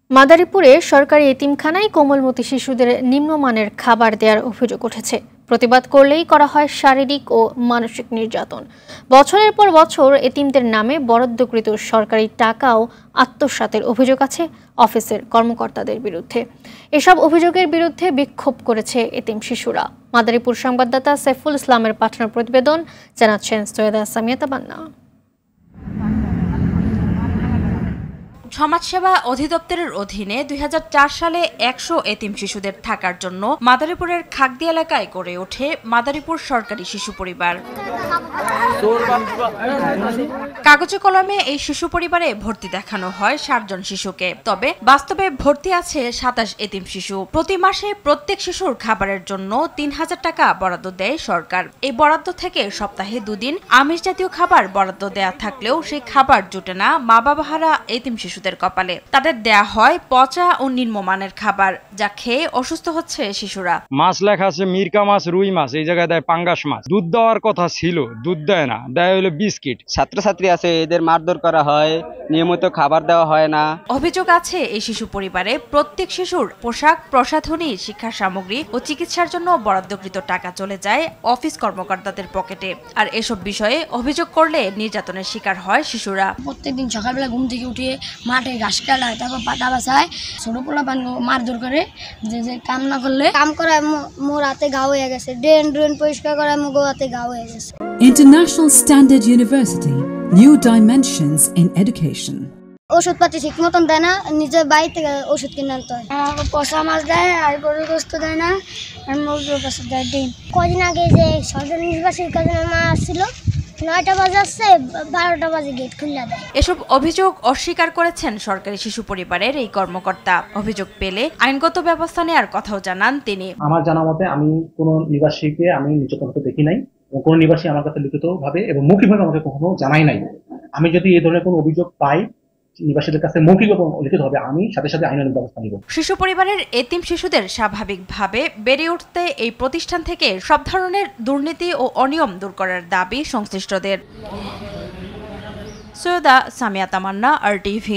মাদারীপুরে সরকারি এতিমখানায় কোমলমতি শিশুদের নিম্নমানের খাবার দেওয়ার অভিযোগ উঠেছে। প্রতিবাদ করলেই করা হয় শারীরিক ও মানসিক নির্যাতন। বছরের পর বছর এতিমদের নামে বরাদ্দকৃত সরকারি টাকাও আত্মসাতের অভিযোগ আছে অফিসের কর্মকর্তাদের বিরুদ্ধে। এসব অভিযোগের বিরুদ্ধে বিক্ষোভ করেছে এতিম শিশুরা। মাদারীপুর সংবাদদাতা সাইফুল ইসলামের পাঠানো প্রতিবেদন জানাচ্ছেন সৈয়দা সামিয়া তাবান্না। সমাজসেবা অধিদপ্তরের অধীনে ২০০৪ সালে ১০০ এতিম শিশুদের থাকার জন্য মাদারীপুরের খাগদি এলাকায় গড়ে ওঠে মাদারীপুর সরকারি শিশু পরিবার। কাগজে কলমে এই শিশু পরিবারে ভর্তি দেখানো হয় ৬০ জন শিশুকে, তবে বাস্তবে ভর্তি আছে ২৭ এতিম শিশু। প্রতি মাসে প্রত্যেক শিশুর খাবারের জন্য ৩,০০০ টাকা বরাদ্দ দেয় সরকার। এই বরাদ্দ থেকে সপ্তাহে ২ দিন আমিষ জাতীয় খাবার বরাদ্দ দেয়া থাকলেও সেই খাবার জুটে না মা বাবাহারা এতিম শিশুদের কপালে। তাদের দেয়া হয় পচা ও নিম্নমানের খাবার, যা খেয়ে অসুস্থ হচ্ছে শিশুরা। মাছ লেখা আছে মিরকা মাছ, রুই মাছ, এই জায়গায় দেয় পাঙ্গাস মাছ। দুধ দেওয়ার কথা ছিল, দুধ দেয় না, দেয় হলো বিস্কিট। ছাত্রছাত্রী আছে, এদের মারধর করা হয়, নিয়মিত খাবার দেওয়া হয় না। অভিযোগ আছে এই শিশু পরিবারে প্রত্যেক শিশুর পোশাক, প্রসাধনী, শিক্ষা সামগ্রী ও চিকিৎসার জন্য বরাদ্দকৃত টাকা চলে যায় অফিস কর্মকর্তাদের পকেটে। আর এসব বিষয়ে অভিযোগ করলে নির্যাতনের শিকার হয় শিশুরা। প্রত্যেকদিন সকালবেলা ঘুম থেকে উঠে মাঠে ঘাস কাটায়, তারপর পাতা বাসায়, ছোট পোলা পান মারধর করে, যে কাম না করলে কাম করায় মোর হাতে ঘা হয়ে গেছে, ড্রেন পরিষ্কার করায় মোর হাতে ঘা হয়ে গেছে। International Standard University, new dimensions in education. ওষুধপাতি ঠিক মতন দেয় না, নিজের বাড়ি থেকে ওষুধ কিনে আনতে হয়। পচা মাছ দেয় আর গরুর গোস্ত দেয় না, আর মুরগির গোস্ত দেয় ডিম। কদিন আগে যে সরকারি নির্বাচন কদিনের মা আসছিল, ৯টা বাজে আসছে, ১২টা বাজে গেট খুলে দেয়। এসব অভিযোগ অস্বীকার করেছেন সরকারি শিশু পরিবারের এই কর্মকর্তা। অভিযোগ পেলে আইনগত ব্যবস্থা নেওয়ার কথাও জানান তিনি। আমার জানা মতে আমি কোনো নিবাসীকে আমি নির্যাতন হতে দেখি নাই, কোনো নিবাসী আমার কাছে লিখিতভাবে এবং মৌখিকভাবে আমাকে কখনো জানাই নাই। আমি যদি এই ধরনের কোনো অভিযোগ পাই নিবাসীদের কাছে মৌখিক এবং লিখিত হবে, আমি সাথে সাথে আইনানুগ ব্যবস্থা নিব। শিশু পরিবারের এতিম শিশুদের স্বাভাবিকভাবে বেড়ে উঠতে এই প্রতিষ্ঠান থেকে সব ধরনের দুর্নীতি ও অনিয়ম দূর করার দাবি সংশ্লিষ্টদের। সৈয়দা সামিয়া তামান্না, RTV।